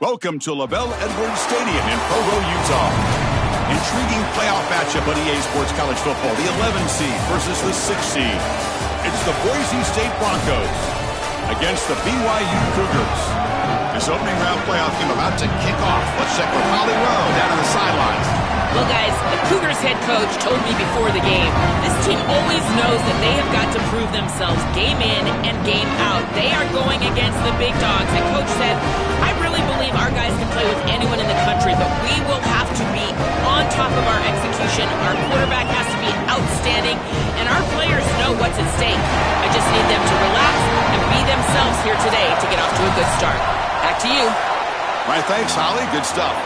Welcome to LaBelle Edwards Stadium in Provo, Utah. Intriguing playoff matchup on EA Sports College Football. The 11 seed versus the 6 seed. It's the Boise State Broncos against the BYU Cougars. This opening round playoff game about to kick off. Let's check with Holly Rowe down on the sidelines. Well, guys, the Cougars head coach told me before the game, this team always knows that they have got to prove themselves game in and game out. They are going against the big dogs. And Coach said, I really believe our guys can play with anyone in the country, but we will have to be on top of our execution. Our quarterback has to be outstanding, and our players know what's at stake. I just need them to relax and be themselves here today to get off to a good start. Back to you. All right, thanks, Holly. Good stuff.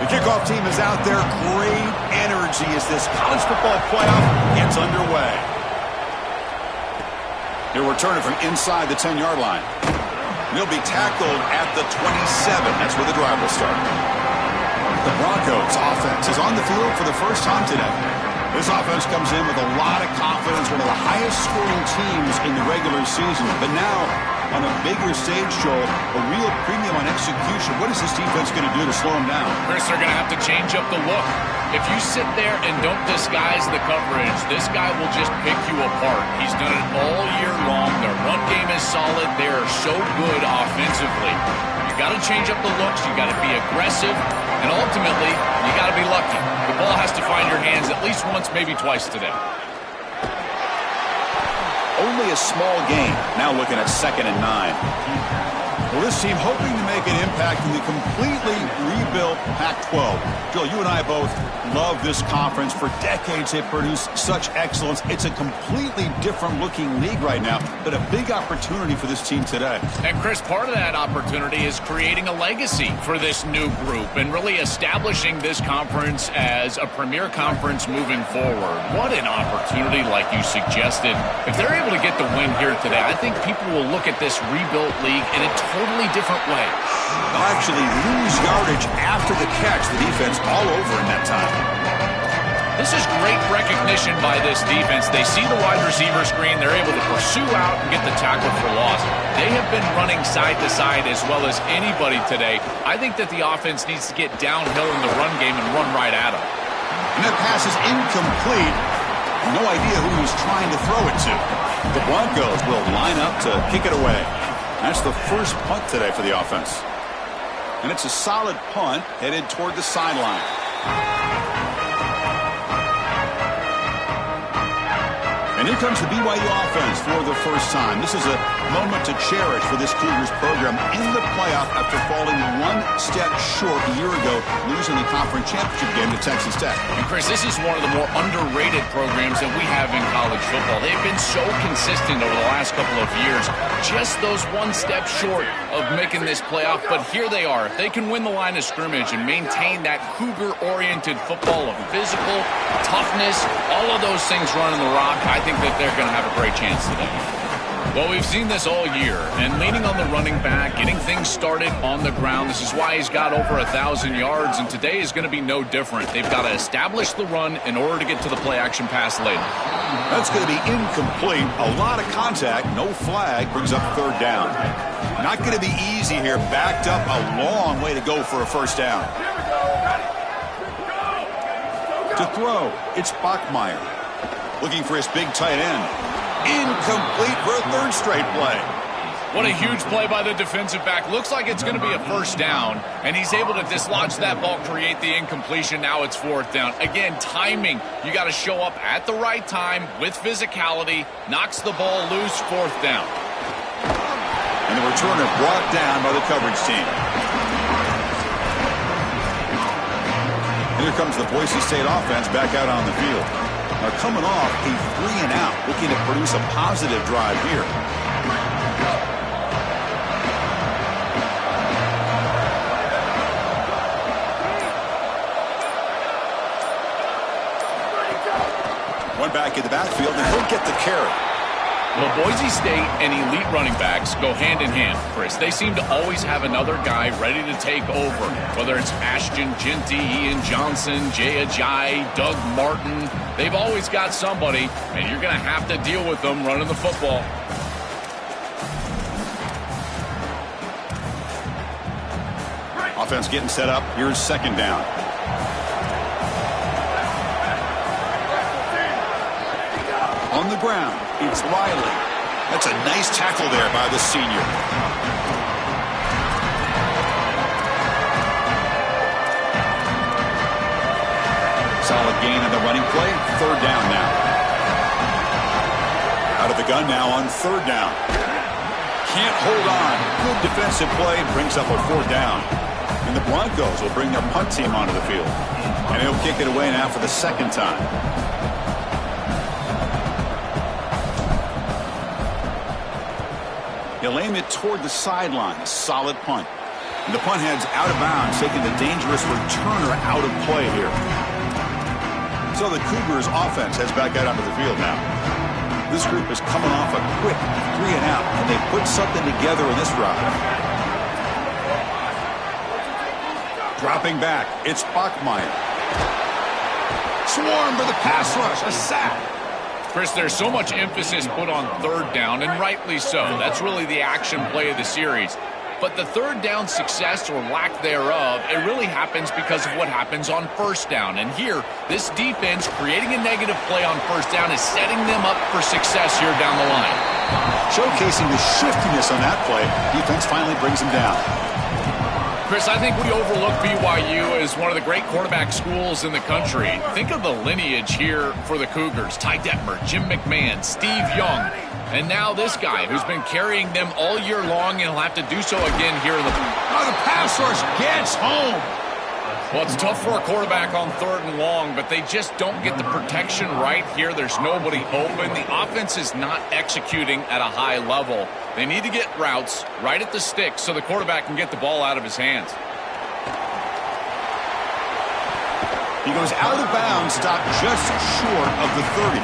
Kickoff team is out there. Great energy as this college football playoff gets underway. He'll return it from inside the 10-yard line. He'll be tackled at the 27. That's where the drive will start. The Broncos offense is on the field for the first time today. This offense comes in with a lot of confidence, one of the highest scoring teams in the regular season. But now, on a bigger stage, Joel, a real premium on execution. What is this defense going to do to slow them down? Chris, they're going to have to change up the look. If you sit there and don't disguise the coverage, this guy will just pick you apart. He's done it all year long. Their run game is solid. They are so good offensively. You got to change up the looks. You got to be aggressive. And ultimately, you got to be lucky. The ball has to find your hands at least once, maybe twice today. Only a small gain. Now looking at 2nd and 9. Well, this team hoping to make an impact in the completely rebuilt Pac-12. Joel, you and I both love this conference. For decades, they've produced such excellence. It's a completely different-looking league right now, but a big opportunity for this team today. And, Chris, part of that opportunity is creating a legacy for this new group and really establishing this conference as a premier conference moving forward. What an opportunity, like you suggested. If they're able to get the win here today, I think people will look at this rebuilt league in a totally different way. They'll actually lose yardage after the catch. The defense all over in that time. This is great recognition by this defense. They see the wide receiver screen. They're able to pursue out and get the tackle for loss. They have been running side to side as well as anybody today. I think that the offense needs to get downhill in the run game and run right at them. And that pass is incomplete. No idea who he was trying to throw it to. The Broncos will line up to kick it away. That's the first punt today for the offense. And it's a solid punt headed toward the sideline. And here comes the BYU offense for the first time. This is a moment to cherish for this Cougars program in the playoff after falling one step short a year ago, losing the conference championship game to Texas Tech. And, Chris, this is one of the more underrated programs that we have in college football. They've been so consistent over the last couple of years. Just those one step short of making this playoff, but here they are. If they can win the line of scrimmage and maintain that Cougar-oriented football of physical, toughness, all of those things running the rock, I think that they're going to have a great chance today. Well, we've seen this all year, and leaning on the running back, getting things started on the ground. This is why he's got over 1,000 yards, and today is going to be no different. They've got to establish the run in order to get to the play-action pass later. That's going to be incomplete. A lot of contact, no flag, brings up 3rd down. Not going to be easy here. Backed up a long way to go for a first down. To throw, it's Bachmeier. Looking for his big tight end. Incomplete for a 3rd straight play. What a huge play by the defensive back. Looks like it's going to be a first down, and he's able to dislodge that ball, create the incompletion. Now it's 4th down. Again, timing. You got to show up at the right time with physicality. Knocks the ball loose, 4th down. And the returner brought down by the coverage team. Here comes the Boise State offense back out on the field. Now coming off a 3-and-out, looking to produce a positive drive here. One back in the backfield, and he'll get the carry. Well, Boise State and elite running backs go hand in hand, Chris. They seem to always have another guy ready to take over, whether it's Ashton Jeanty, Ian Johnson, Jay Ajayi, Doug Martin. They've always got somebody, and you're going to have to deal with them running the football. Offense getting set up. Here's second down. On the ground, it's Riley. That's a nice tackle there by the senior. Solid gain on the running play. Third down now. Out of the gun now on third down. Can't hold on. Good defensive play. Brings up a fourth down. And the Broncos will bring their punt team onto the field. And he'll kick it away now for the second time. He'll aim it toward the sideline. A solid punt. And the punt heads out of bounds, taking the dangerous returner out of play here. So the Cougars offense heads back out onto the field now. This group is coming off a quick 3 and out, and they put something together in this drive. Dropping back, it's Bachmeier. Swarm for the pass rush, a sack. Chris, there's so much emphasis put on third down, and rightly so. That's really the action play of the series. But the third down success or lack thereof, it really happens because of what happens on first down. And here, this defense creating a negative play on first down is setting them up for success here down the line. Showcasing the shiftiness on that play, defense finally brings them down. Chris, I think we overlook BYU as one of the great quarterback schools in the country. Think of the lineage here for the Cougars. Ty Detmer, Jim McMahon, Steve Young, and now this guy who's been carrying them all year long, and he'll have to do so again here in the... Oh, the pass rush gets home. Well, it's tough for a quarterback on third and long, but they just don't get the protection right here. There's nobody open. The offense is not executing at a high level. They need to get routes right at the stick so the quarterback can get the ball out of his hands. He goes out of bounds, stopped just short of the 30.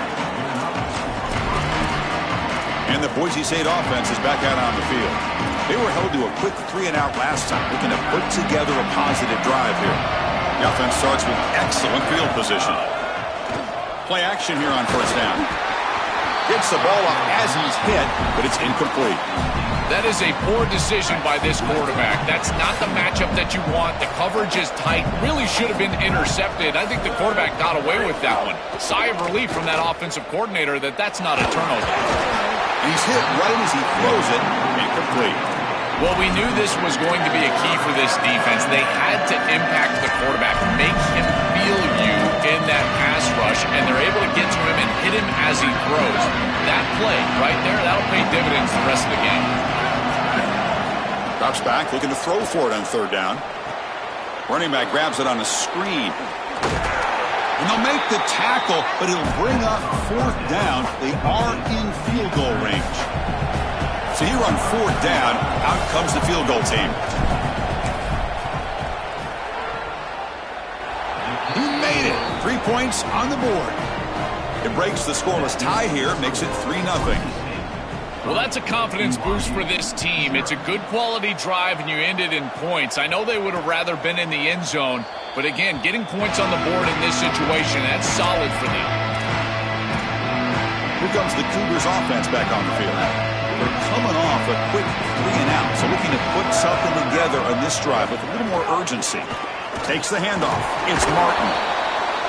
And the Boise State offense is back out on the field. They were held to a quick 3 and out last time, looking to put together a positive drive here. The offense starts with excellent field position. Play action here on first down. Gets the ball up as he's hit, but it's incomplete. That is a poor decision by this quarterback. That's not the matchup that you want. The coverage is tight. Really should have been intercepted. I think the quarterback got away with that one. Sigh of relief from that offensive coordinator that that's not a turnover. He's hit right as he throws it. Incomplete. Well, we knew this was going to be a key for this defense. They had to impact the quarterback, make him feel you in that pass rush, and they're able to get to him and hit him as he throws. That play right there, that'll pay dividends the rest of the game. Drops back, looking to throw for it on third down. Running back grabs it on a screen. And they'll make the tackle, but it'll bring up fourth down. They are in field goal range. So here on fourth down, out comes the field goal team. He made it. 3 points on the board. It breaks the scoreless tie here, makes it 3-0. Well, that's a confidence boost for this team. It's a good quality drive, and you ended in points. I know they would have rather been in the end zone, but again, getting points on the board in this situation, that's solid for them. Here comes the Cougars offense back on the field. They're coming off a quick 3 and out, so looking to put something together on this drive with a little more urgency. Takes the handoff. It's Martin.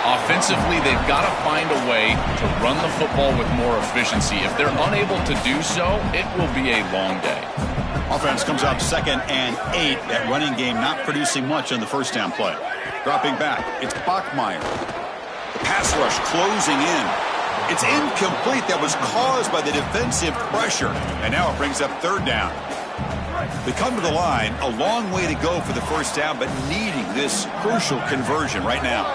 Offensively, they've got to find a way to run the football with more efficiency. If they're unable to do so, it will be a long day. Offense comes up 2nd and 8. That running game not producing much on the first down play. Dropping back, it's Bachmeier. The pass rush closing in. It's incomplete. That was caused by the defensive pressure. And now it brings up third down. They come to the line, a long way to go for the first down, but needing this crucial conversion right now.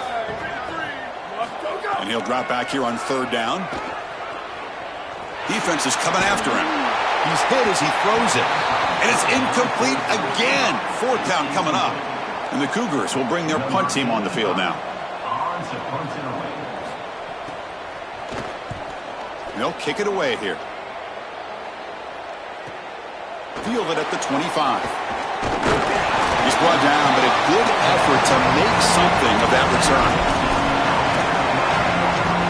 And he'll drop back here on third down. Defense is coming after him. He's hit as he throws it. And it's incomplete again. Fourth down coming up. And the Cougars will bring their punt team on the field now. They'll kick it away here. field it at the 25. He's brought down, but a good effort to make something of that return.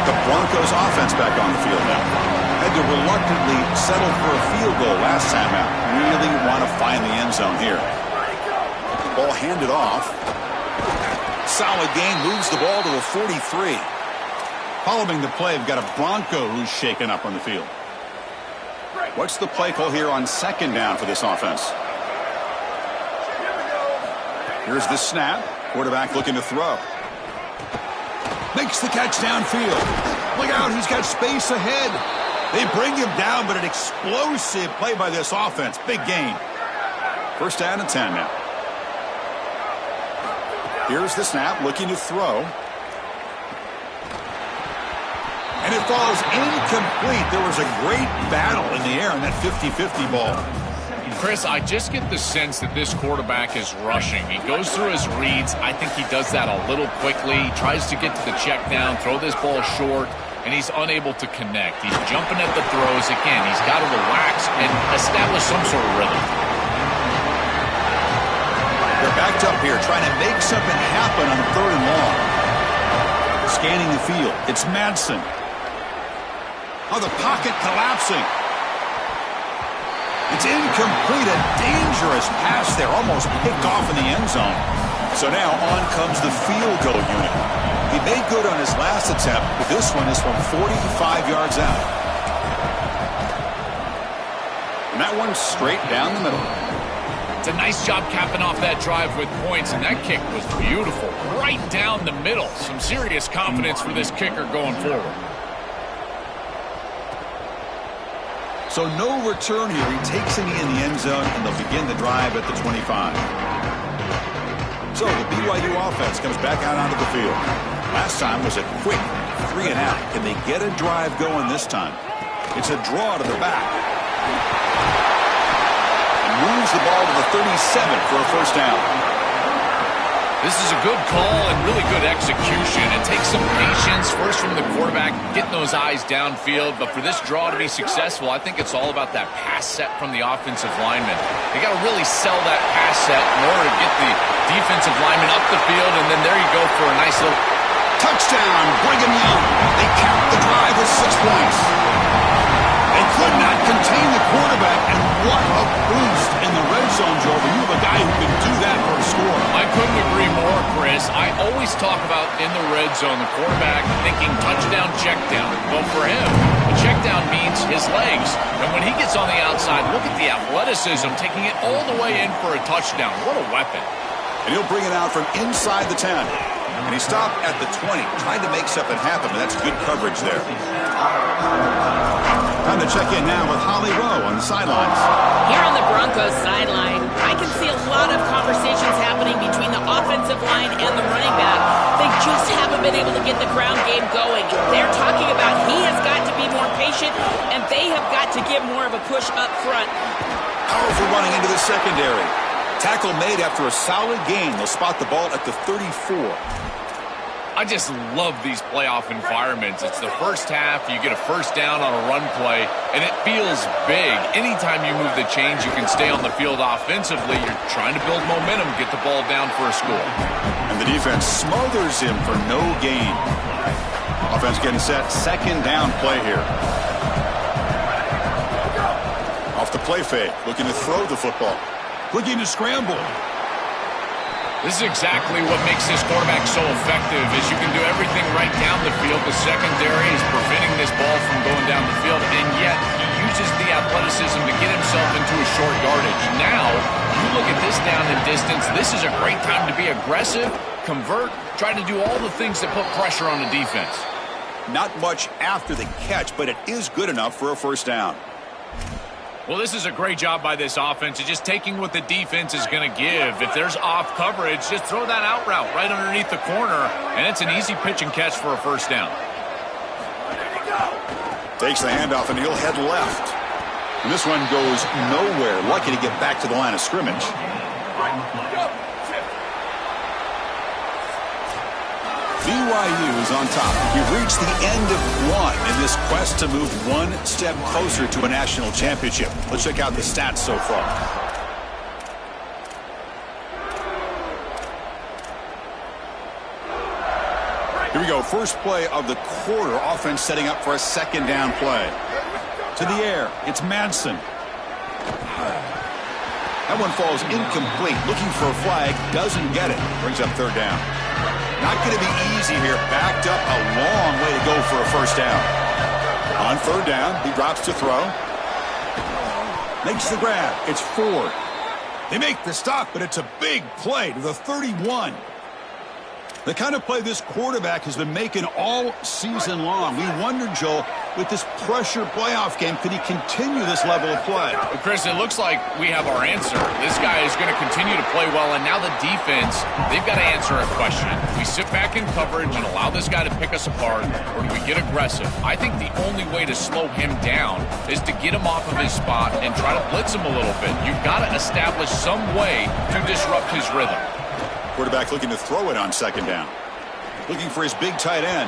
The Broncos offense back on the field now. Had to reluctantly settle for a field goal last time out. Really want to find the end zone here. Ball handed off. Solid gain, moves the ball to a 43. Following the play, we've got a Bronco who's shaken up on the field. What's the play call here on second down for this offense? Here's the snap. Quarterback looking to throw. Makes the catch downfield. Look out, he's got space ahead. They bring him down, but an explosive play by this offense. Big gain. First down and 10 now. Here's the snap, looking to throw. And it falls incomplete. There was a great battle in the air on that 50-50 ball. Chris, I just get the sense that this quarterback is rushing. He goes through his reads. I think he does that a little quickly. He tries to get to the check down, throw this ball short, and he's unable to connect. He's jumping at the throws. Again, he's got to relax and establish some sort of rhythm. They're backed up here, trying to make something happen on third and long. Scanning the field. It's Madsen. Oh, the pocket collapsing. It's incomplete. A dangerous pass there. Almost picked off in the end zone. So now on comes the field goal unit. He made good on his last attempt, but this one is from 45 yards out. And that one's straight down the middle. It's a nice job capping off that drive with points, and that kick was beautiful. Right down the middle. Some serious confidence for this kicker going forward. So no return here. He takes it in the end zone, and they'll begin the drive at the 25. So the BYU offense comes back out onto the field. Last time was a quick 3 and out. Can they get a drive going this time? It's a draw to the back. And moves the ball to the 37 for a first down. This is a good call and really good execution. It takes some patience, first from the quarterback, getting those eyes downfield. But for this draw to be successful, I think it's all about that pass set from the offensive lineman. They got to really sell that pass set in order to get the defensive lineman up the field, and then there you go for a nice little touchdown. Brigham Young. They cap the drive with 6 points. They could not contain the quarterback, and what a boost in the red zone, Joe. You have a guy who can do that for a score. I couldn't agree more, Chris. I always talk about in the red zone, the quarterback thinking touchdown, check down. Well, for him, a check down means his legs. And when he gets on the outside, look at the athleticism, taking it all the way in for a touchdown. What a weapon. And he'll bring it out from inside the 10. And he stopped at the 20, trying to make something happen, but that's good coverage there. Time to check in now with Holly Rowe on the sidelines. Here on the Broncos sideline, I can see a lot of conversations happening between the offensive line and the running back. They just haven't been able to get the ground game going. They're talking about he has got to be more patient, and they have got to get more of a push up front. Powerful running into the secondary. Tackle made after a solid gain. They'll spot the ball at the 34. I just love these playoff environments. It's the first half. You get a first down on a run play, and it feels big. Anytime you move the chains, you can stay on the field offensively. You're trying to build momentum, get the ball down for a score. And the defense smothers him for no gain. Offense getting set. Second down play here. Off the play fake. Looking to throw the football. Looking to scramble. This is exactly what makes this quarterback so effective, is you can do everything right down the field. The secondary is preventing this ball from going down the field, and yet he uses the athleticism to get himself into a short yardage. Now, you look at this down and distance, this is a great time to be aggressive, convert, try to do all the things that put pressure on the defense. Not much after the catch, but it is good enough for a first down. Well, this is a great job by this offense. It's just taking what the defense is going to give. If there's off coverage, just throw that out route right underneath the corner, and it's an easy pitch and catch for a first down. Takes the handoff, and he'll head left. And this one goes nowhere. Lucky to get back to the line of scrimmage. BYU is on top. We've reached the end of one in this quest to move one step closer to a national championship. Let's check out the stats so far. Here we go. First play of the quarter. Offense setting up for a second down play. To the air. It's Madsen. That one falls incomplete. Looking for a flag. Doesn't get it. Brings up third down. Not going to be easy here. Backed up a long way to go for a first down. On third down, he drops to throw. Makes the grab. It's Ford. They make the stop, but it's a big play to the 31. The kind of play this quarterback has been making all season long. We wonder, Joel, with this pressure playoff game, could he continue this level of play? Well, Chris, it looks like we have our answer. This guy is going to continue to play well, and now the defense, they've got to answer a question. We sit back in coverage and allow this guy to pick us apart, or do we get aggressive? I think the only way to slow him down is to get him off of his spot and try to blitz him a little bit. You've got to establish some way to disrupt his rhythm. Quarterback looking to throw it on second down. Looking for his big tight end.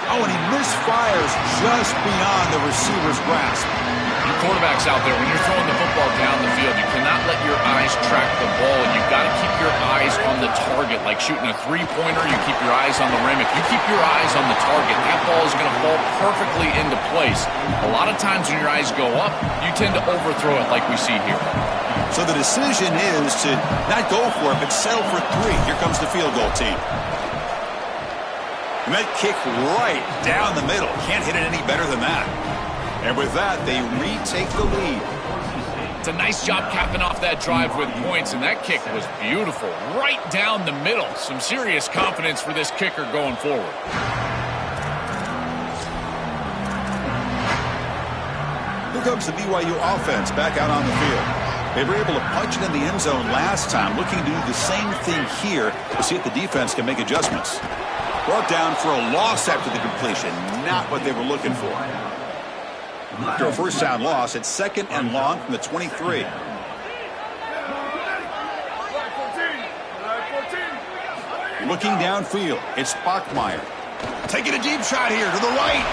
Oh, and he misfires just beyond the receiver's grasp. You quarterbacks out there, when you're throwing the football down the field, you cannot let your eyes track the ball, and you've got to keep your eyes on the target. Like shooting a three-pointer, you keep your eyes on the rim. If you keep your eyes on the target, that ball is going to fall perfectly into place. A lot of times when your eyes go up, you tend to overthrow it like we see here. So the decision is to not go for it, but settle for three. Here comes the field goal team. And that kick right down the middle. Can't hit it any better than that. And with that, they retake the lead. It's a nice job capping off that drive with points, and that kick was beautiful. Right down the middle. Some serious confidence for this kicker going forward. Here comes the BYU offense back out on the field. They were able to punch it in the end zone last time, looking to do the same thing here to see if the defense can make adjustments. Brought down for a loss after the completion, not what they were looking for. After a first down loss, it's second and long from the 23. Looking downfield, it's Bachmeier. Taking a deep shot here to the right.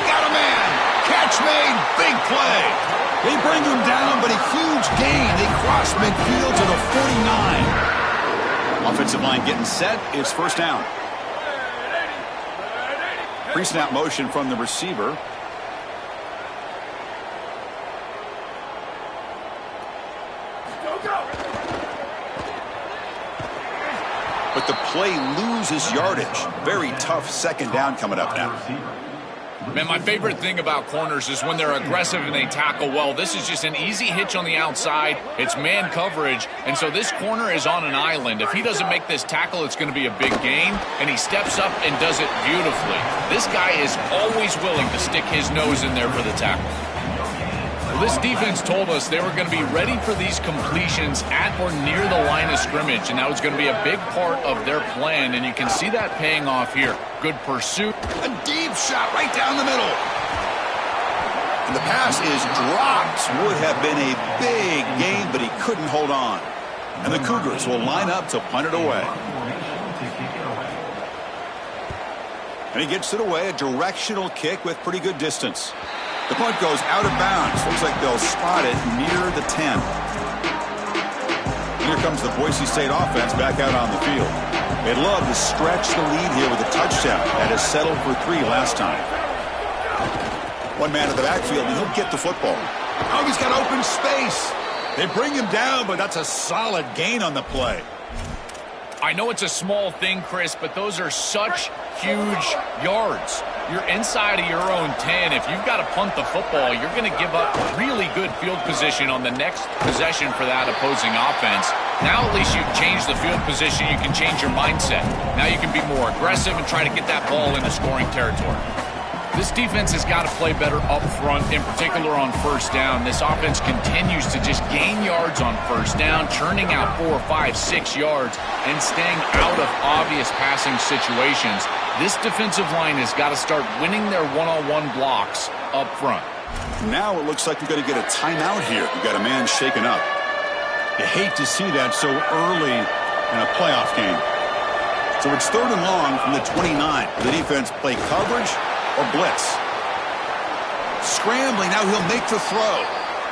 Got a man. Catch made. Big play. They bring him down, but a huge gain. They cross midfield to the 49. Offensive line getting set. It's first down. Pre-snap motion from the receiver. But the play loses yardage. Very tough second down coming up now. Man, my favorite thing about corners is when they're aggressive and they tackle well. This is just an easy hitch on the outside. It's man coverage, and so this corner is on an island. If he doesn't make this tackle, it's going to be a big gain, and he steps up and does it beautifully. This guy is always willing to stick his nose in there for the tackle. Well, this defense told us they were going to be ready for these completions at or near the line of scrimmage, and that was going to be a big part of their plan, and you can see that paying off here. Good pursuit. A deep shot right down the middle. And the pass is dropped. Would have been a big gain, but he couldn't hold on. And the Cougars will line up to punt it away. And he gets it away, a directional kick with pretty good distance. The punt goes out of bounds. Looks like they'll spot it near the 10. Here comes the Boise State offense back out on the field. They'd love to stretch the lead here with a touchdown. That has settled for 3 last time. One man in the backfield, and he'll get the football. Oh, he's got open space. They bring him down, but that's a solid gain on the play. I know it's a small thing, Chris, but those are such huge yards. You're inside of your own 10. If you've got to punt the football, you're going to give up really good field position on the next possession for that opposing offense. Now at least you've changed the field position. You can change your mindset. Now you can be more aggressive and try to get that ball into scoring territory. This defense has got to play better up front, in particular on first down. This offense continues to just gain yards on first down, churning out 4, 5, 6 yards, and staying out of obvious passing situations. This defensive line has got to start winning their one-on-one blocks up front. Now it looks like we're going to get a timeout here. We've got a man shaken up. You hate to see that so early in a playoff game. So it's 3rd and long from the 29. The defense play coverage or blitz. Scrambling, now he'll make the throw.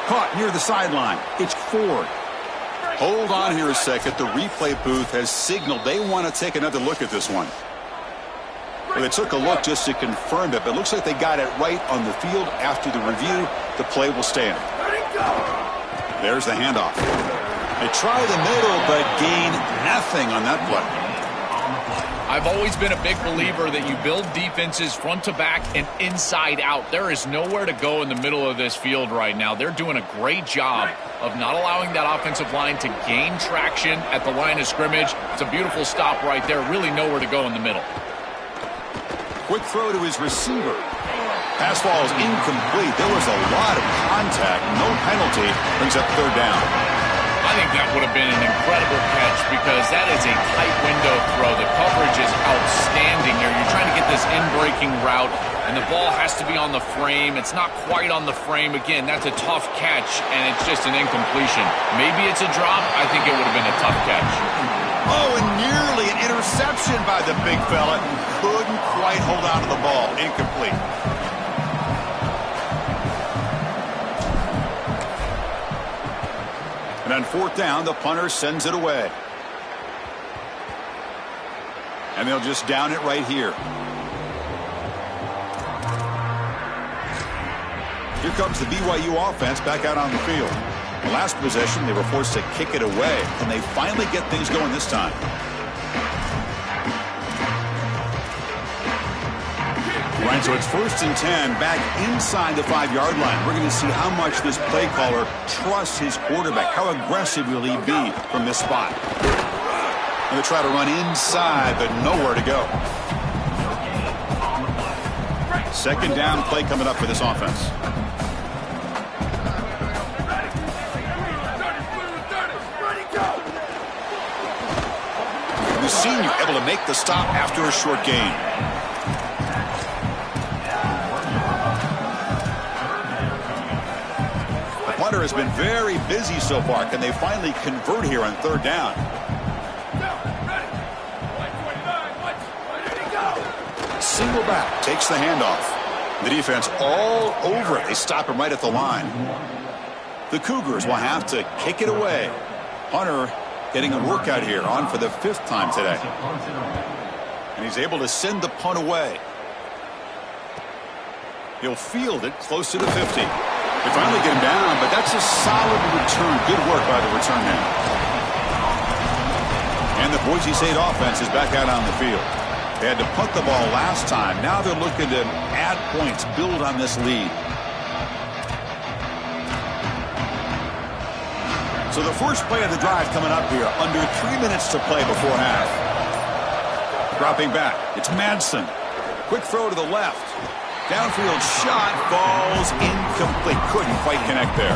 Caught near the sideline. It's Ford. Hold on here a second. The replay booth has signaled they want to take another look at this one. Well, they took a look just to confirm it, but it looks like they got it right on the field. After the review, the play will stand. There's the handoff. They try the middle, but gain nothing on that play. I've always been a big believer that you build defenses front to back and inside out. There is nowhere to go in the middle of this field right now. They're doing a great job of not allowing that offensive line to gain traction at the line of scrimmage. It's a beautiful stop right there. Really nowhere to go in the middle. Quick throw to his receiver. Pass ball is incomplete. There was a lot of contact. No penalty. Brings up 3rd down. I think that would have been an incredible catch because that is a tight window throw. The coverage is outstanding here. You're trying to get this in-breaking route, and the ball has to be on the frame. It's not quite on the frame. Again, that's a tough catch, and it's just an incompletion. Maybe it's a drop. I think it would have been a tough catch. Oh, and nearly an interception by the big fella. Couldn't quite hold on to the ball. Incomplete. And on 4th down, the punter sends it away. And they'll just down it right here. Here comes the BYU offense back out on the field. The last possession, they were forced to kick it away. And they finally get things going this time. Right, so it's 1st and 10 back inside the 5-yard line. We're going to see how much this play caller trusts his quarterback. How aggressive will he be from this spot? Going to try to run inside, but nowhere to go. 2nd down play coming up for this offense. The senior able to make the stop after a short gain. Hunter has been very busy so far. Can they finally convert here on 3rd down? Single back, takes the handoff. The defense all over it. They stop him right at the line. The Cougars will have to kick it away. Hunter getting a workout here, on for the 5th time today. And he's able to send the punt away. He'll field it close to the 50. They finally get him down, but that's a solid return. Good work by the return man. And the Boise State offense is back out on the field. They had to punt the ball last time. Now they're looking to add points, build on this lead. So the first play of the drive coming up here. Under 3 minutes to play before half. Dropping back. It's Madsen. Quick throw to the left. Downfield shot falls incomplete. Couldn't quite connect there.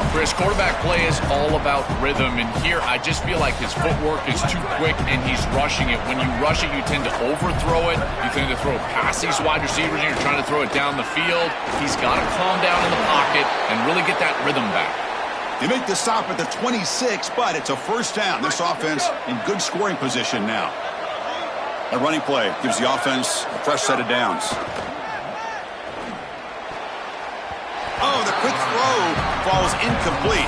Chris, quarterback play is all about rhythm, and here I just feel like his footwork is too quick and he's rushing it. When you rush it, you tend to overthrow it. You tend to throw it past these wide receivers, and you're trying to throw it down the field. He's got to calm down in the pocket and really get that rhythm back. They make the stop at the 26, but it's a 1st down. This offense in good scoring position now. A running play gives the offense a fresh set of downs. Oh, the quick throw falls incomplete.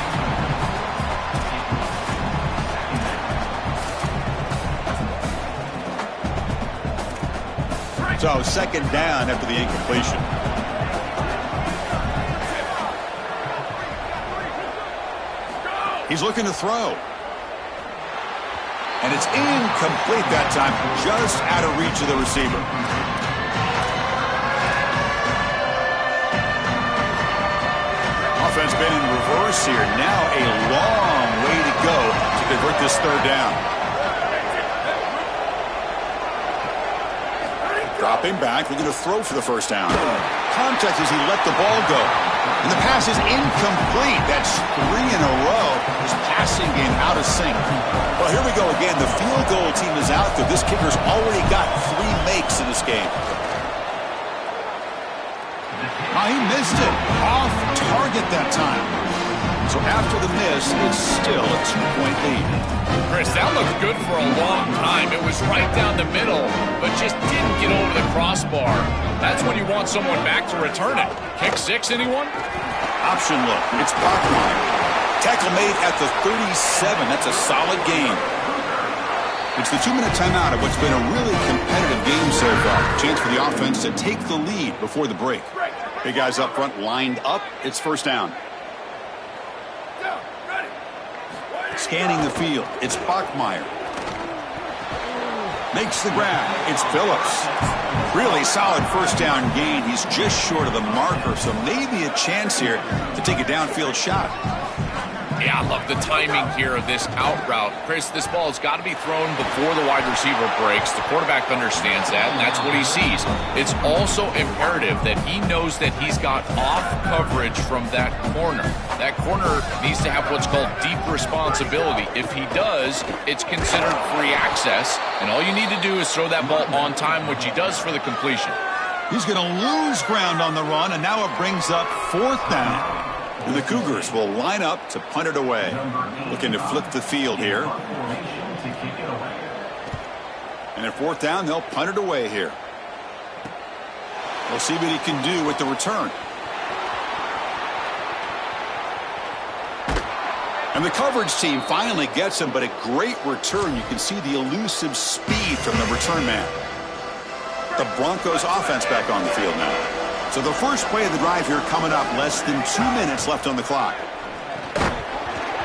So 2nd down after the incompletion. He's looking to throw. And it's incomplete that time, just out of reach of the receiver. Offense been in reverse here. Now a long way to go to convert this 3rd down. Dropping back, looking to throw for the 1st down. Contact as he let the ball go. And the pass is incomplete. That's 3 in a row. His passing game out of sync. Well, here we go again. The field goal team is out there. This kicker's already got 3 makes in this game. Oh, he missed it. Off target that time. So after the miss, it's still a 2-point lead. Chris, that looked good for a long time. It was right down the middle, but just didn't get over the crossbar. That's when you want someone back to return it. Kick six, anyone? Option look. It's Bachmeyer. Tackle made at the 37. That's a solid gain. It's the 2-minute timeout of what's been a really competitive game so far. Chance for the offense to take the lead before the break. Big guys up front lined up. It's first down. Scanning the field. It's Bachmeyer. Makes the grab. It's Phillips. Really solid first down gain. He's just short of the marker, so maybe a chance here to take a downfield shot. Yeah, I love the timing here of this out route. Chris, this ball has got to be thrown before the wide receiver breaks. The quarterback understands that, and that's what he sees. It's also imperative that he knows that he's got off coverage from that corner. That corner needs to have what's called deep responsibility. If he does, it's considered free access, and all you need to do is throw that ball on time, which he does for the completion. He's going to lose ground on the run, and now it brings up fourth down. And the Cougars will line up to punt it away. Looking to flip the field here. And at fourth down, they'll punt it away here. We'll see what he can do with the return. And the coverage team finally gets him, but a great return. You can see the elusive speed from the return man. The Broncos offense back on the field now. So the first play of the drive here coming up, less than 2 minutes left on the clock.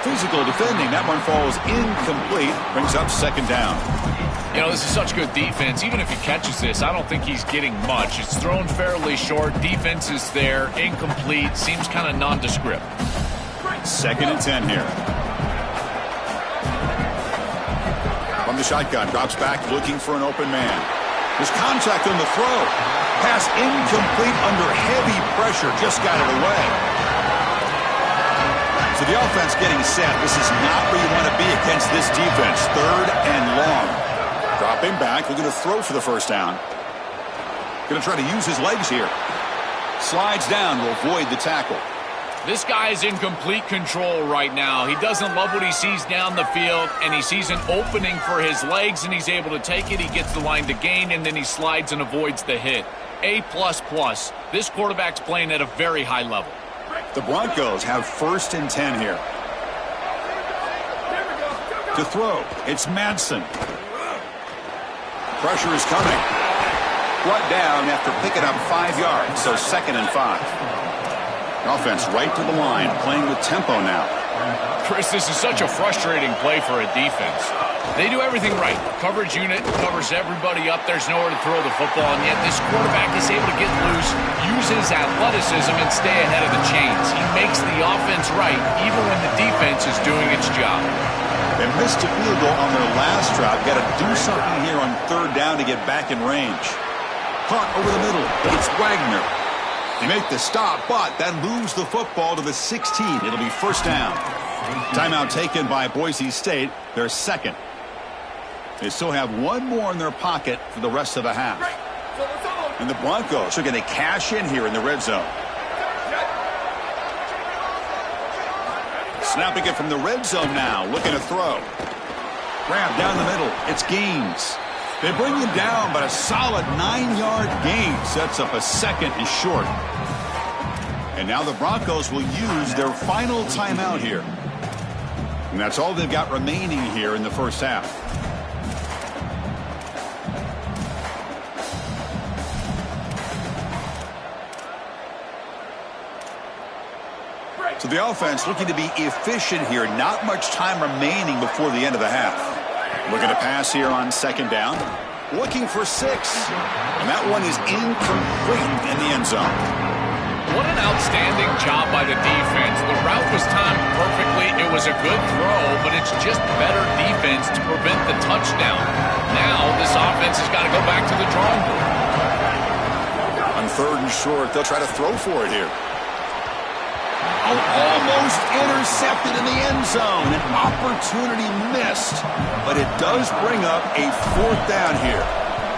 Physical defending, that one falls incomplete, brings up second down. You know, this is such good defense. Even if he catches this, I don't think he's getting much. It's thrown fairly short. Defense is there, incomplete, seems kind of nondescript. Second and 10 here. From the shotgun, drops back looking for an open man. There's contact on the throw. Pass incomplete under heavy pressure. Just got it away. So the offense getting set. This is not where you want to be against this defense. Third and long. Dropping back. Looking to throw for the first down. Going to try to use his legs here. Slides down to avoid the tackle. This guy is in complete control right now. He doesn't love what he sees down the field, and he sees an opening for his legs, and he's able to take it. He gets the line to gain, and then he slides and avoids the hit. A++. This quarterback's playing at a very high level. The Broncos have first and 10 here. To throw, it's Madsen. Pressure is coming. Brought down after picking up 5 yards, so second and 5. Offense right to the line, playing with tempo now. Chris, this is such a frustrating play for a defense. They do everything right. Coverage unit covers everybody up. There's nowhere to throw the football, and yet this quarterback is able to get loose, use his athleticism, and stay ahead of the chains. He makes the offense right, even when the defense is doing its job. They missed a field goal on their last drive. Got to do something here on third down to get back in range. Caught over the middle. It's Wagner. They make the stop, but that moves the football to the 16. It'll be first down. Timeout taken by Boise State. Their second. They still have one more in their pocket for the rest of the half. And the Broncos are going to cash in here in the red zone. Snapping it from the red zone now. Looking to throw. Grab down the middle. It's Gaines. They bring him down, but a solid 9-yard gain sets up a second and short. And now the Broncos will use their final timeout here. And that's all they've got remaining here in the first half. So the offense looking to be efficient here. Not much time remaining before the end of the half. Looking to pass here on second down. Looking for 6. And that one is incomplete in the end zone. What an outstanding job by the defense. The route was timed perfectly. It was a good throw, but it's just better defense to prevent the touchdown. Now this offense has got to go back to the drawing board. On third and short, they'll try to throw for it here. Oh, almost intercepted in the end zone. An opportunity missed, but it does bring up a fourth down here.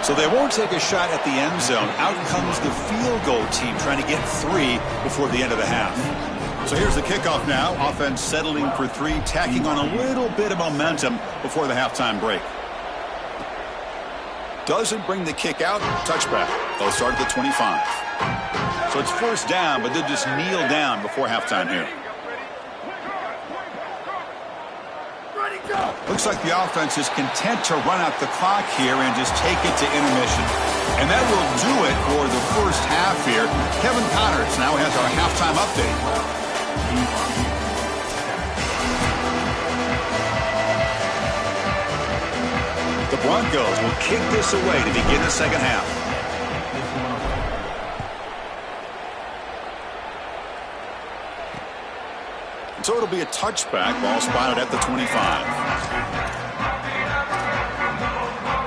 So they won't take a shot at the end zone. Out comes the field goal team trying to get 3 before the end of the half. So here's the kickoff now. Offense settling for 3, tacking on a little bit of momentum before the halftime break. Doesn't bring the kick out. Touchback. They'll start at the 25. So it's first down, but they'll just kneel down before halftime here. Looks like the offense is content to run out the clock here and just take it to intermission. And that will do it for the first half here. Kevin Connors now has our halftime update. The Broncos will kick this away to begin the second half. So it'll be a touchback. Ball spotted at the 25.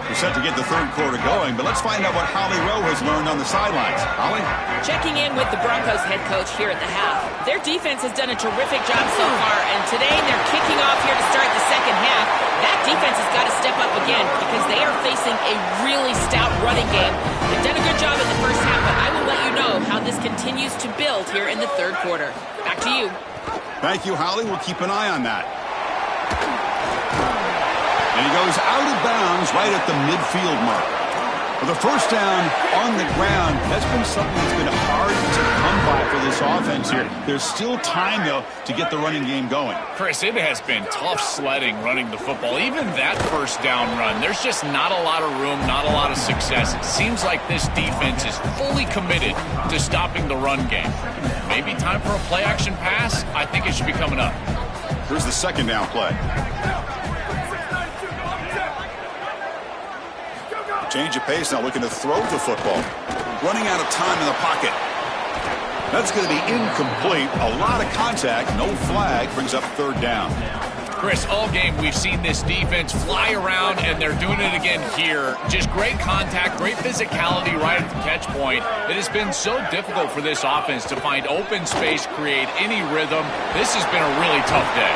We're set to get the third quarter going, but let's find out what Holly Rowe has learned on the sidelines. Holly? Checking in with the Broncos head coach here at the half. Their defense has done a terrific job so far, and today they're kicking off here to start the second half. That defense has got to step up again because they are facing a really stout running game. They've done a good job in the first half, but I will let you know how this continues to build here in the third quarter. Back to you. Thank you, Holly. We'll keep an eye on that. And he goes out of bounds right at the midfield mark. Well, the first down on the ground, that's been something that's been hard to come by for this offense here. There's still time, though, to get the running game going. Chris, it has been tough sledding running the football. Even that first down run, there's just not a lot of room, not a lot of success. It seems like this defense is fully committed to stopping the run game. Maybe time for a play-action pass? I think it should be coming up. Here's the second down play. Change of pace now, looking to throw the football. Running out of time in the pocket. That's going to be incomplete. A lot of contact. No flag. Brings up third down. Chris, all game we've seen this defense fly around, and they're doing it again here. Just great contact, great physicality right at the catch point. It has been so difficult for this offense to find open space, create any rhythm. This has been a really tough day.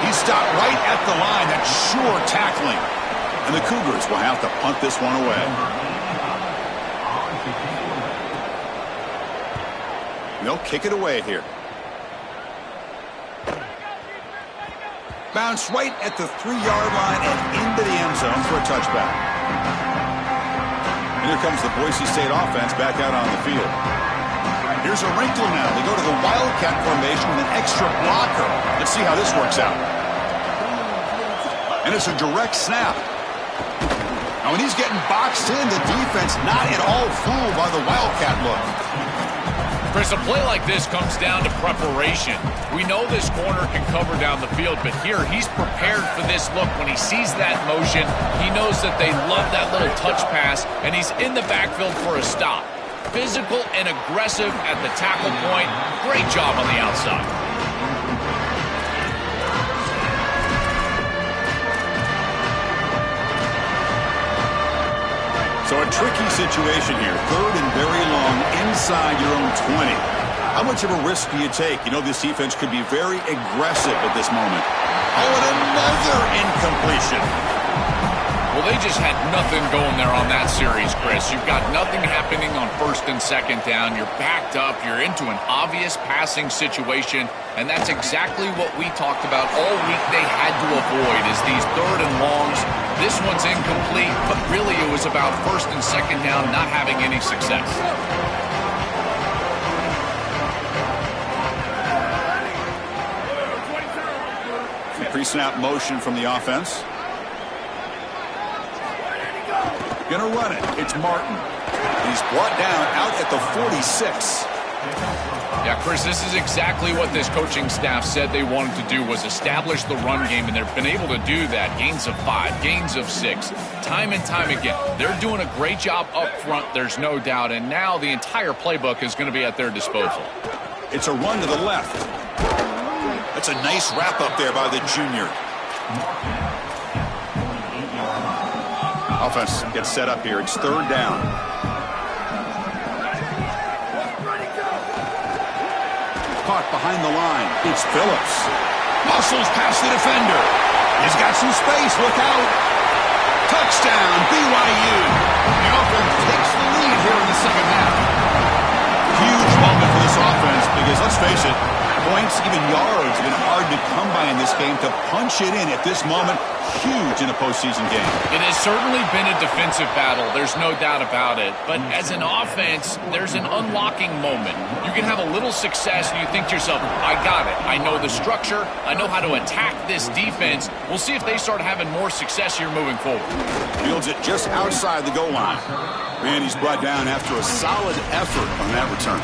He stopped right at the line. That's sure tackling. And the Cougars will have to punt this one away. They'll kick it away here. Bounce right at the 3-yard line and into the end zone for a touchback. And here comes the Boise State offense back out on the field. Here's a wrinkle now. They go to the Wildcat formation with an extra blocker. Let's see how this works out. And it's a direct snap. Now, when he's getting boxed in, the defense not at all fooled by the Wildcat look. Chris, a play like this comes down to preparation. We know this corner can cover down the field, but here he's prepared for this look. When he sees that motion, he knows that they love that little touch pass, and he's in the backfield for a stop. Physical and aggressive at the tackle point. Great job on the outside. So a tricky situation here. Third and very long inside your own 20. How much of a risk do you take? You know this defense could be very aggressive at this moment. Oh, and another incompletion. Well, they just had nothing going there on that series, Chris. You've got nothing happening on first and second down. You're backed up. You're into an obvious passing situation, and that's exactly what we talked about all week they had to avoid is these third and longs. This one's incomplete, but really it was about first and second down not having any success. Pre-snap motion from the offense. Gonna run it. It's Martin. He's brought down out at the 46. Yeah, Chris, this is exactly what this coaching staff said they wanted to do was establish the run game, and they've been able to do that. Gains of 5, gains of 6, time and time again. They're doing a great job up front, there's no doubt, and now the entire playbook is going to be at their disposal. It's a run to the left. That's a nice wrap up there by the junior. Offense gets set up here. It's third down. Caught behind the line. It's Phillips. Muscles past the defender. He's got some space. Look out. Touchdown, BYU. The offense takes the lead here in the second half. Huge moment for this offense because, let's face it, Points, even yards, have been hard to come by in this game. To punch it in at this moment, huge in a postseason game. It has certainly been a defensive battle. There's no doubt about it. But as an offense, there's an unlocking moment. You can have a little success and you think to yourself, I got it. I know the structure. I know how to attack this defense. We'll see if they start having more success here moving forward. Fields it just outside the goal line. And he's brought down after a solid effort on that return.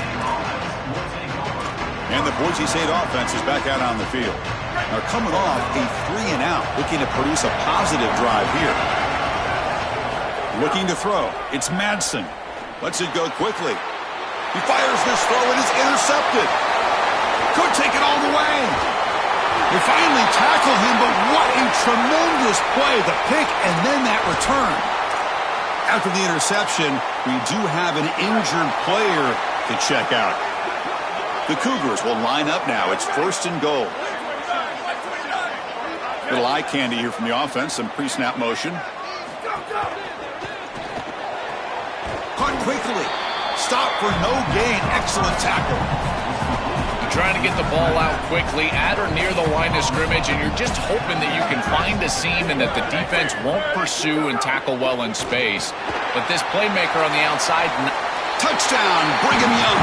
And the Boise State offense is back out on the field. Now coming off a 3-and-out, looking to produce a positive drive here. Looking to throw. It's Madsen. Lets it go quickly. He fires this throw and it's intercepted. Could take it all the way. They finally tackle him, but what a tremendous play. The pick and then that return. After the interception, we do have an injured player to check out. The Cougars will line up now. It's 1st and goal. Little eye candy here from the offense. Some pre-snap motion. Caught quickly. Stop for no gain. Excellent tackle. You're trying to get the ball out quickly at or near the line of scrimmage, and you're just hoping that you can find a seam and that the defense won't pursue and tackle well in space. But this playmaker on the outside... Touchdown, Brigham Young.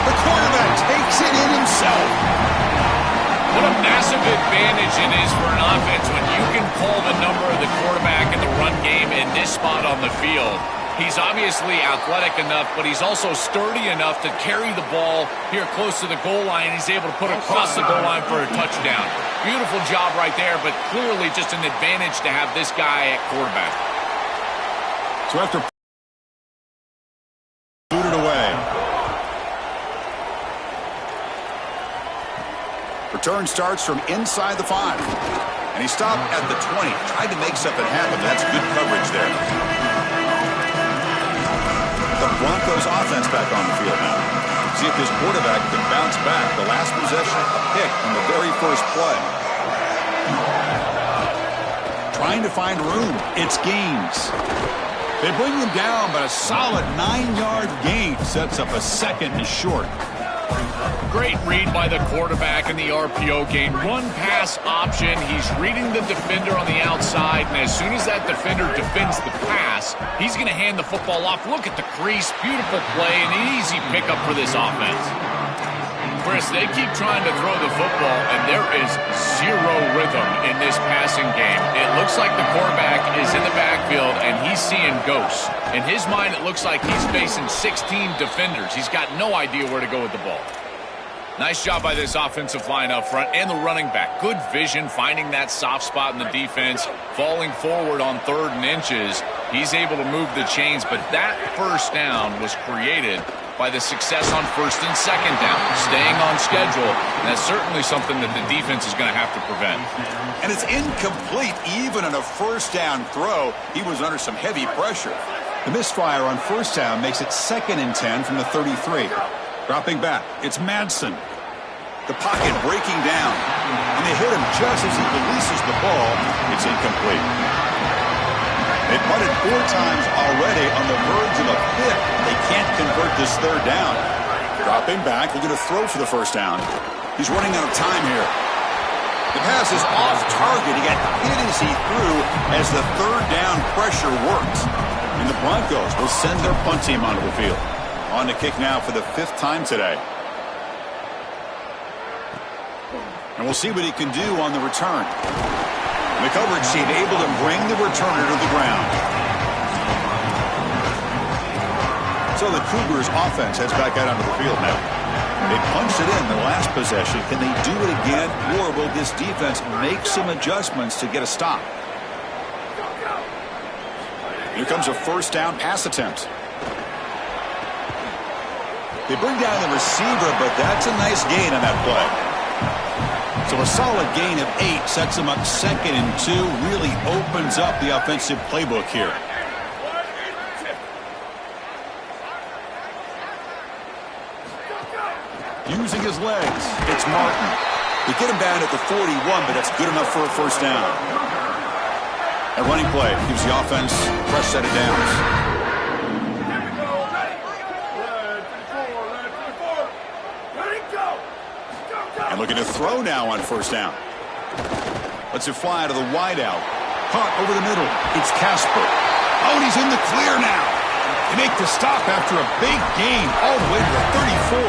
The quarterback takes it in himself. What a massive advantage it is for an offense when you can call the number of the quarterback in the run game in this spot on the field. He's obviously athletic enough, but he's also sturdy enough to carry the ball here close to the goal line. He's able to put it across the goal line for a touchdown. Beautiful job right there, but clearly just an advantage to have this guy at quarterback. So after booted away. Return starts from inside the 5. And he stopped at the 20. Tried to make something happen. That's good coverage there. The Broncos offense back on the field now. See if his quarterback can bounce back. The last possession, a pick on the very first play. Trying to find room. It's Gaines. They bring him down, but a solid 9-yard gain sets up a 2nd and short. Great read by the quarterback in the RPO game. Run pass option. He's reading the defender on the outside, and as soon as that defender defends the pass, he's going to hand the football off. Look at the crease. Beautiful play, and an easy pickup for this offense. Chris, they keep trying to throw the football, and there is zero rhythm in this passing game. It looks like the quarterback is in the backfield, and he's seeing ghosts. In his mind, it looks like he's facing 16 defenders. He's got no idea where to go with the ball. Nice job by this offensive line up front and the running back. Good vision, finding that soft spot in the defense, falling forward on 3rd and inches. He's able to move the chains, but that first down was created by the success on 1st and 2nd down, staying on schedule. And that's certainly something that the defense is going to have to prevent. And it's incomplete even on a 1st down throw. He was under some heavy pressure. The misfire on 1st down makes it 2nd and 10 from the 33. Dropping back, it's Madsen. The pocket breaking down. And they hit him just as he releases the ball. It's incomplete. They punted 4 times already on the verge of a 5th. They can't convert this 3rd down. Dropping back, looking to throw for the 1st down. He's running out of time here. The pass is off target. He got hit as he threw as the 3rd down pressure works. And the Broncos will send their punt team onto the field. On to kick now for the 5th time today. And we'll see what he can do on the return. The coverage team able to bring the returner to the ground. So the Cougars offense heads back out onto the field now. They punched it in the last possession. Can they do it again, or will this defense make some adjustments to get a stop? Here comes a 1st down pass attempt. They bring down the receiver, but that's a nice gain on that play. So a solid gain of 8 sets them up 2nd and 2. Really opens up the offensive playbook here. Using his legs, it's Martin. They get him down at the 41, but that's good enough for a 1st down. A running play gives the offense a fresh set of downs. And looking to throw now on first down. Lets it fly to the wideout. Caught over the middle. It's Casper. Oh, and he's in the clear now. They make the stop after a big gain all the way to the 34.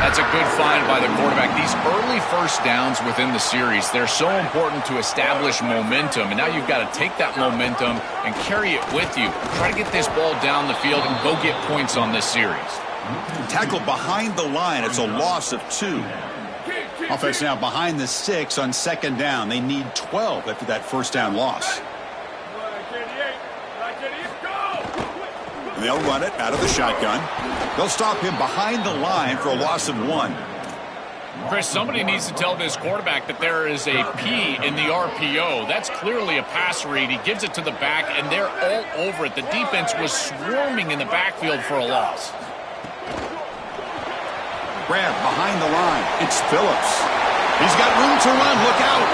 That's a good find by the quarterback. These early first downs within the series, they're so important to establish momentum. And now you've got to take that momentum and carry it with you. Try to get this ball down the field and go get points on this series. Tackled behind the line. It's a loss of 2. Offense now behind the 6 on second down. They need 12 after that first down loss. And they'll run it out of the shotgun. They'll stop him behind the line for a loss of 1. Chris, somebody needs to tell this quarterback that there is a P in the RPO. That's clearly a pass read. He gives it to the back, and they're all over it. The defense was swarming in the backfield for a loss. Grab behind the line. It's Phillips. He's got room to run. Look out.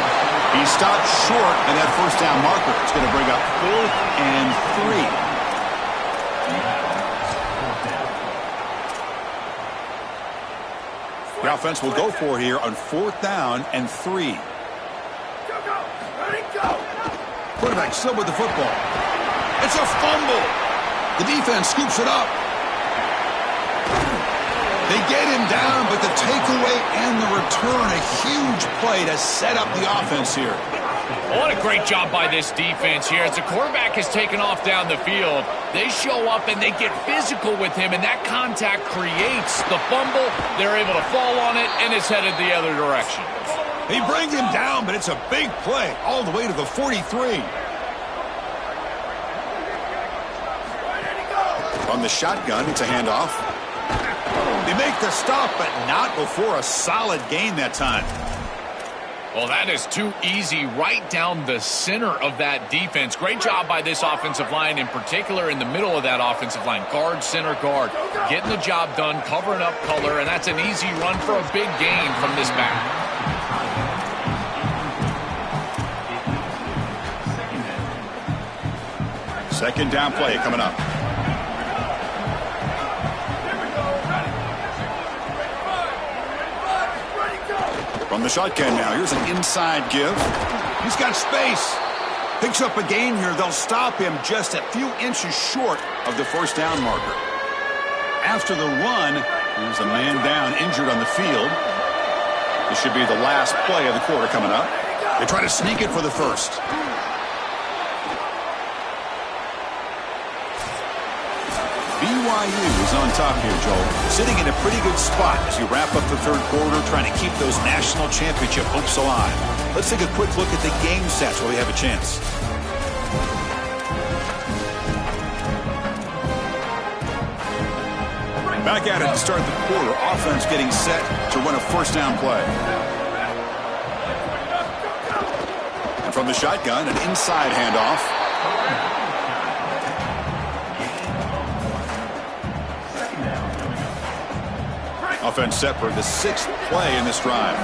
He stopped short, and that first down marker is going to bring up 4th and 3. The offense will go for it here on 4th down and 3. Quarterback still with the football. It's a fumble. The defense scoops it up. They get him down, but the takeaway and the return, a huge play to set up the offense here. What a great job by this defense here. As the quarterback is taken off down the field, they show up and they get physical with him, and that contact creates the fumble. They're able to fall on it, and it's headed the other direction. They bring him down, but it's a big play all the way to the 43. From the shotgun, it's a handoff. They make the stop, but not before a solid gain that time. Well, that is too easy right down the center of that defense. Great job by this offensive line, in particular in the middle of that offensive line. Guard, center, guard. Getting the job done, covering up color, and that's an easy run for a big gain from this back. Second down play coming up. From the shotgun now, here's an inside give. He's got space. Picks up a gain here. They'll stop him just a few inches short of the first down marker. After the run, there's a man down, injured on the field. This should be the last play of the quarter coming up. They try to sneak it for the first. BYU is on top here, Joel. Sitting in a pretty good spot as you wrap up the third quarter, trying to keep those national championship hopes alive. Let's take a quick look at the game stats while we have a chance. Back at it to start the quarter. Offense getting set to run a first down play. And from the shotgun, an inside handoff. Offense set for the 6th play in this drive.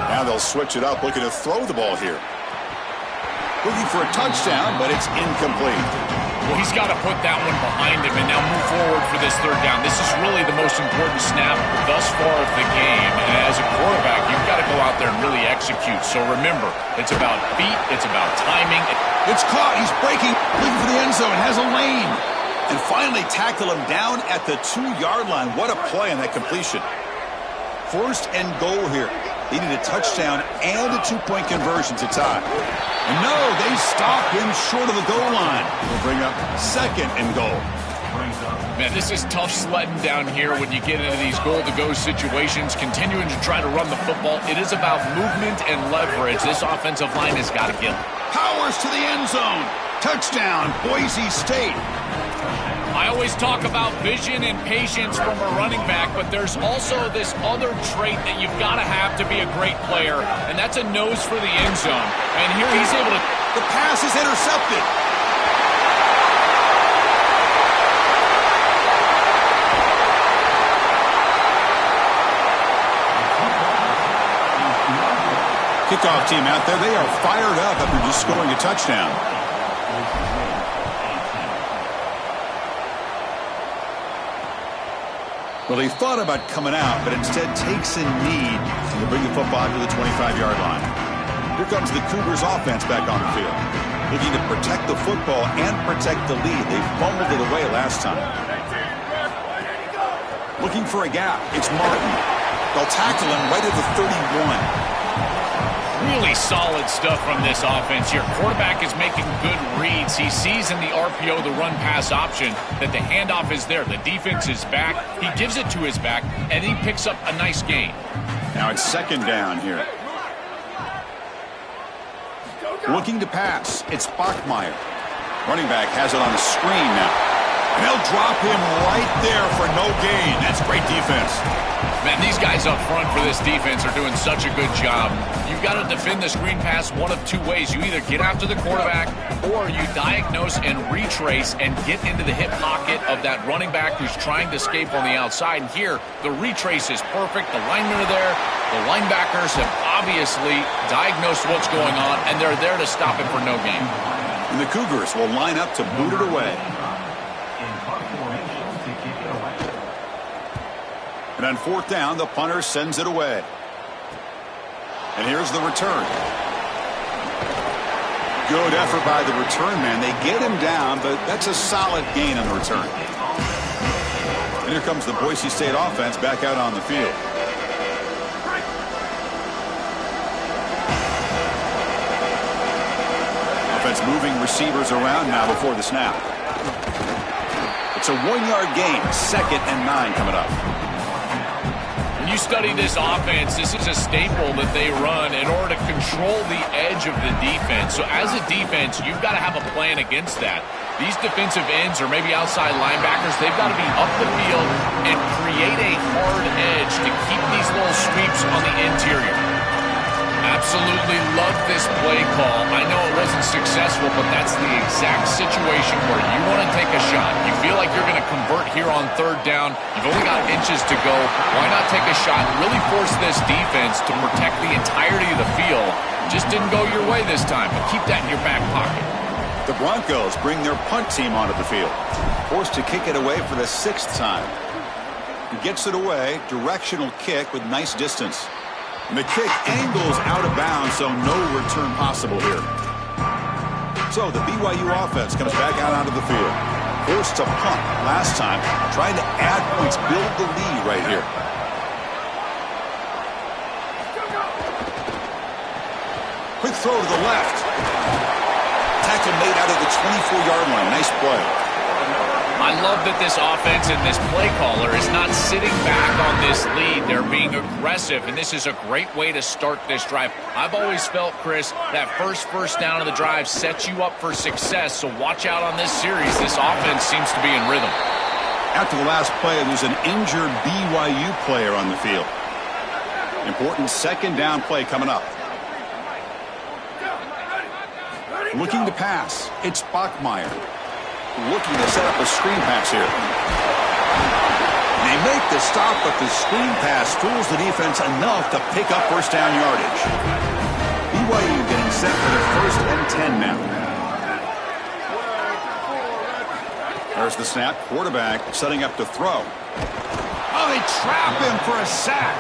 Now they'll switch it up, looking to throw the ball here. Looking for a touchdown, but it's incomplete. Well, he's got to put that one behind him and now move forward for this third down. This is really the most important snap thus far of the game. And as a quarterback, you've got to go out there and really execute. So remember, it's about feet, it's about timing. It's caught. He's breaking, looking for the end zone, has a lane. And finally tackle him down at the 2-yard line. What a play on that completion. First and goal here. They need a touchdown and a 2-point conversion to tie. And no, they stop him short of the goal line. They'll bring up second and goal. Man, this is tough sledding down here when you get into these goal-to-go situations, continuing to try to run the football. It is about movement and leverage. This offensive line has got to get Powers to the end zone. Touchdown, Boise State. I always talk about vision and patience from a running back, but there's also this other trait that you've got to have to be a great player, and that's a nose for the end zone. And here he's able to... The pass is intercepted. Kickoff team out there, they are fired up after just scoring a touchdown. Well, he thought about coming out, but instead takes a knee to bring the football to the 25-yard line. Here comes the Cougars offense back on the field, looking to protect the football and protect the lead. They fumbled it away last time. Looking for a gap. It's Martin. They'll tackle him right at the 31. Really solid stuff from this offense here. Quarterback is making good reads. He sees in the RPO, the run-pass option, that the handoff is there. The defense is back. He gives it to his back, and he picks up a nice gain. Now it's second down here. Looking to pass. It's Bachmeier. Running back has it on the screen now. And they'll drop him right there for no gain. That's great defense. Man, these guys up front for this defense are doing such a good job. You've got to defend the screen pass one of two ways. You either get after the quarterback or you diagnose and retrace and get into the hip pocket of that running back who's trying to escape on the outside. And here, the retrace is perfect. The linemen are there. The linebackers have obviously diagnosed what's going on, and they're there to stop it for no gain. And the Cougars will line up to boot it away. And on fourth down, the punter sends it away. And here's the return. Good effort by the return man. They get him down, but that's a solid gain on the return. And here comes the Boise State offense back out on the field. Offense moving receivers around now before the snap. It's a 1-yard gain. 2nd and 9 coming up. You study this offense, this is a staple that they run in order to control the edge of the defense. So as a defense, you've got to have a plan against that. These defensive ends or maybe outside linebackers, they've got to be up the field and create a hard edge to keep these little sweeps on the interior. Absolutely love this play call. I know it wasn't successful, but that's the exact situation where you want to take a shot. You feel like you're going to convert here on 3rd down. You've only got inches to go. Why not take a shot and really force this defense to protect the entirety of the field? Just didn't go your way this time, but keep that in your back pocket. The Broncos bring their punt team onto the field. Forced to kick it away for the 6th time. He gets it away. Directional kick with nice distance. And the kick angles out of bounds, so no return possible here. So the BYU offense comes back out onto the field. Forced to punt last time, trying to add points, build the lead right here. Quick throw to the left. Tackle made out of the 24-yard line. Nice play. I love that this offense and this play caller is not sitting back on this lead. They're being aggressive, and this is a great way to start this drive. I've always felt, Chris, that first down of the drive sets you up for success, so watch out on this series. This offense seems to be in rhythm. After the last play, there's an injured BYU player on the field. Important 2nd down play coming up. Looking to pass. It's Bachmeier. Looking to set up a screen pass here. They make the stop, but the screen pass fools the defense enough to pick up 1st down yardage. BYU getting set for the 1st and 10 now. There's the snap. Quarterback setting up to throw. Oh, they trap him for a sack.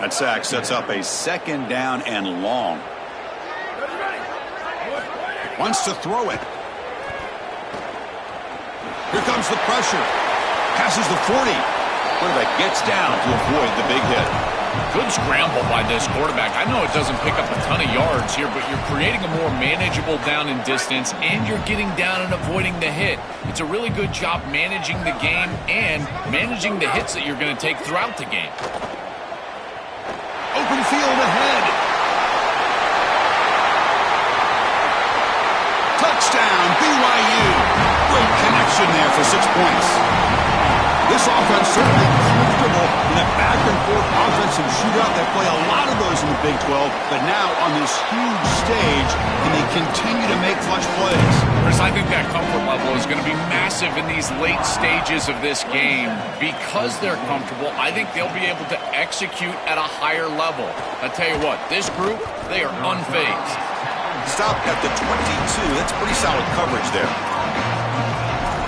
That sack sets up a 2nd down and long. Wants to throw it. Here comes the pressure. Passes the 40. Quarterback gets down to avoid the big hit. Good scramble by this quarterback. I know it doesn't pick up a ton of yards here, but you're creating a more manageable down and distance, and you're getting down and avoiding the hit. It's a really good job managing the game and managing the hits that you're going to take throughout the game. Open field ahead. Touchdown, BYU. Great connection there for 6 points. This offense certainly comfortable in a back-and-forth offensive shootout. They play a lot of those in the Big 12, but now on this huge stage, can they continue to make clutch plays? Chris, I think that comfort level is going to be massive in these late stages of this game. Because they're comfortable, I think they'll be able to execute at a higher level. I tell you what, this group, they are unfazed. Stopped at the 22. That's pretty solid coverage there.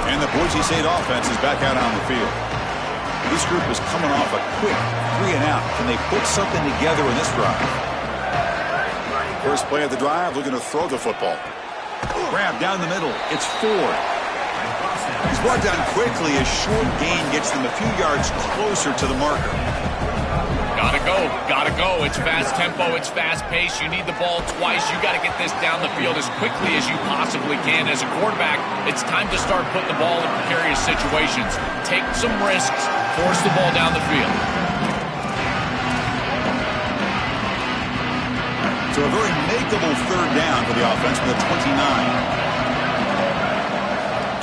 And the Boise State offense is back out on the field. This group is coming off a quick 3-and-out. Can they put something together in this drive? First play of the drive, looking to throw the football. Grab down the middle. It's Ford. He's brought down quickly as short gain gets them a few yards closer to the marker. Gotta go. Gotta go. It's fast tempo. It's fast pace. You need the ball twice. You got to get this down the field as quickly as you possibly can. As a quarterback, it's time to start putting the ball in precarious situations. Take some risks. Force the ball down the field. So a very makeable third down for the offense from the 29.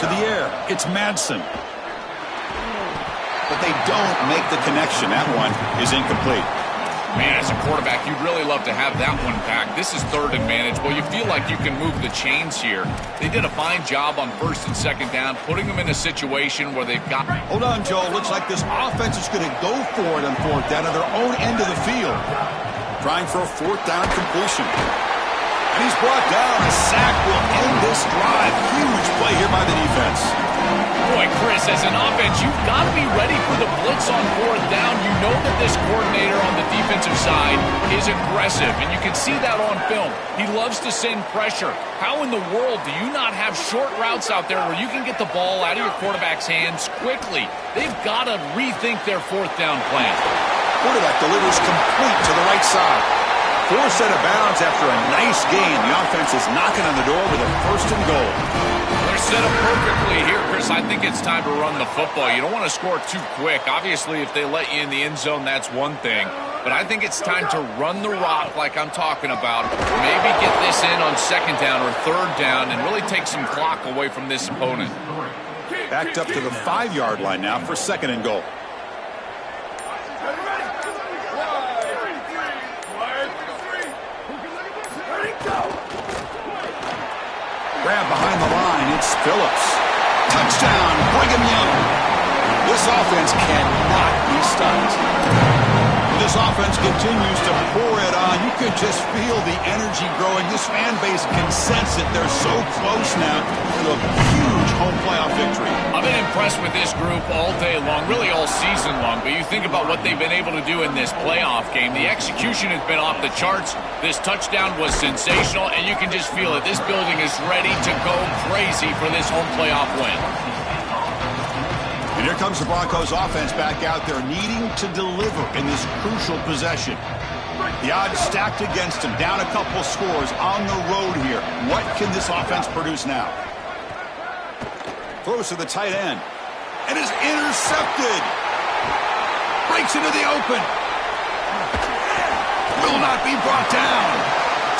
To the air, it's Madsen. But they don't make the connection. That one is incomplete. Man, as a quarterback, you'd really love to have that one back. This is third and manageable. You feel like you can move the chains here. They did a fine job on first and second down, putting them in a situation where they've got... Hold on, Joe. Looks like this offense is going to go for it on fourth down at their own end of the field. Trying for a fourth down completion. And he's brought down. A sack will end this drive. Huge play here by the defense. Boy, Chris, as an offense, you've got to be ready for the blitz on fourth down. You know that this coordinator on the defensive side is aggressive, and you can see that on film. He loves to send pressure. How in the world do you not have short routes out there where you can get the ball out of your quarterback's hands quickly? They've got to rethink their fourth down plan. Quarterback delivers complete to the right side. Forced out of bounds after a nice gain. The offense is knocking on the door with a first and goal. They're set up perfectly here, Chris. I think it's time to run the football. You don't want to score too quick. Obviously, if they let you in the end zone, that's one thing. But I think it's time to run the rock like I'm talking about. Maybe get this in on second down or third down and really take some clock away from this opponent. Backed up to the 5-yard line now for second and goal. Grab behind the line. It's Phillips. Touchdown, Brigham Young. This offense cannot be stopped. This offense continues to pour it on. You could just feel the energy growing. This fan base can sense it. They're so close now to a huge home playoff victory. I've been impressed with this group all day long, really all season long. But you think about what they've been able to do in this playoff game. The execution has been off the charts. This touchdown was sensational, and you can just feel it. This building is ready to go crazy for this home playoff win. And here comes the Broncos offense back out there needing to deliver in this crucial possession. The odds stacked against him, down a couple scores on the road here. What can this offense produce now? Throws to the tight end. And is intercepted. Breaks into the open. Will not be brought down.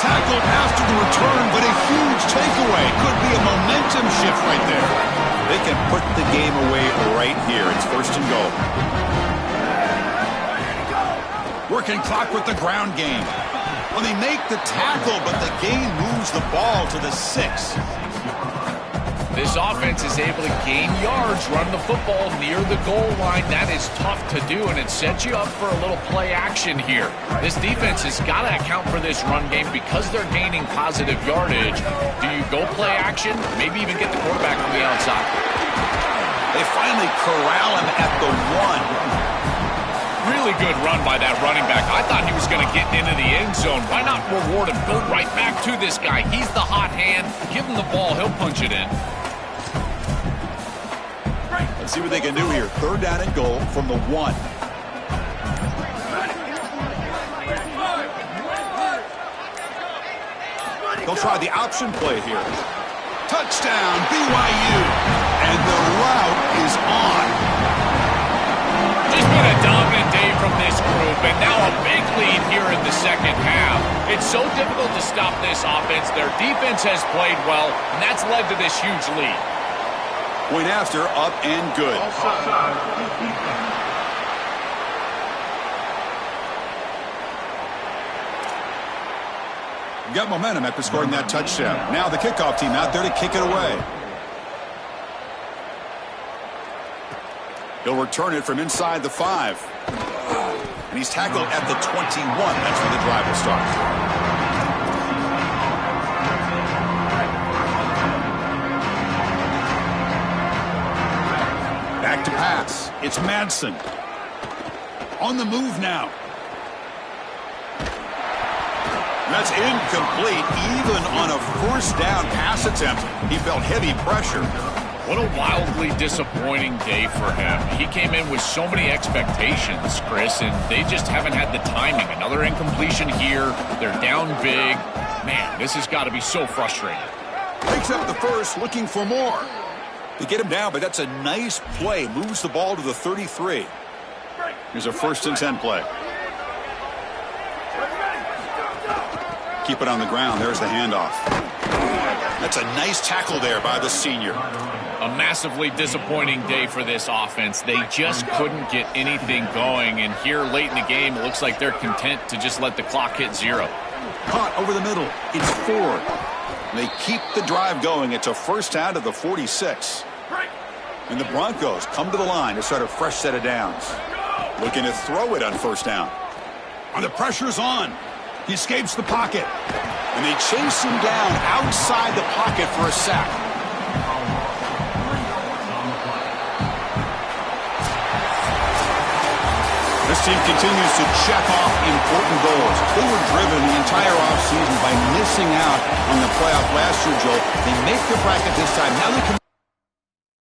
Tackled after the return, but a huge takeaway. Could be a momentum shift right there. They can put the game away right here. It's first and goal. Working clock with the ground game. Well, they make the tackle, but the game moves the ball to the 6. This offense is able to gain yards, run the football near the goal line. That is tough to do, and it sets you up for a little play action here. This defense has got to account for this run game because they're gaining positive yardage. Do you go play action? Maybe even get the quarterback from the outside. They finally corral him at the 1. Really good run by that running back. I thought he was going to get into the end zone. Why not reward him? Go right back to this guy. He's the hot hand. Give him the ball. He'll punch it in. Let's see what they can do here. Third down and goal from the 1. They'll try the option play here. Touchdown, BYU. And the route is on. Just been a dominant day from this group, and now a big lead here in the second half. It's so difficult to stop this offense. Their defense has played well, and that's led to this huge lead. Point after, up and good. Got momentum after scoring that touchdown. Now the kickoff team out there to kick it away. He'll return it from inside the 5. And he's tackled at the 21. That's where the drive will start. It's Madsen. On the move now. That's incomplete. Even on a first down pass attempt, he felt heavy pressure. What a wildly disappointing day for him. He came in with so many expectations, Chris, and they just haven't had the timing. Another incompletion here. They're down big. Man, this has got to be so frustrating. Takes up the first, looking for more. They get him down, but that's a nice play. Moves the ball to the 33. Here's a 1st and 10 play. Keep it on the ground. There's the handoff. That's a nice tackle there by the senior. A massively disappointing day for this offense. They just couldn't get anything going, and here late in the game, it looks like they're content to just let the clock hit 0. Caught over the middle. It's 4. They keep the drive going. It's a first down to the 46. And the Broncos come to the line to start a fresh set of downs. Looking to throw it on first down. And the pressure's on. He escapes the pocket. And they chase him down outside the pocket for a sack. This team continues to check off important goals. They were driven the entire offseason by missing out on the playoff last year, Joel. They make the bracket this time. Now they can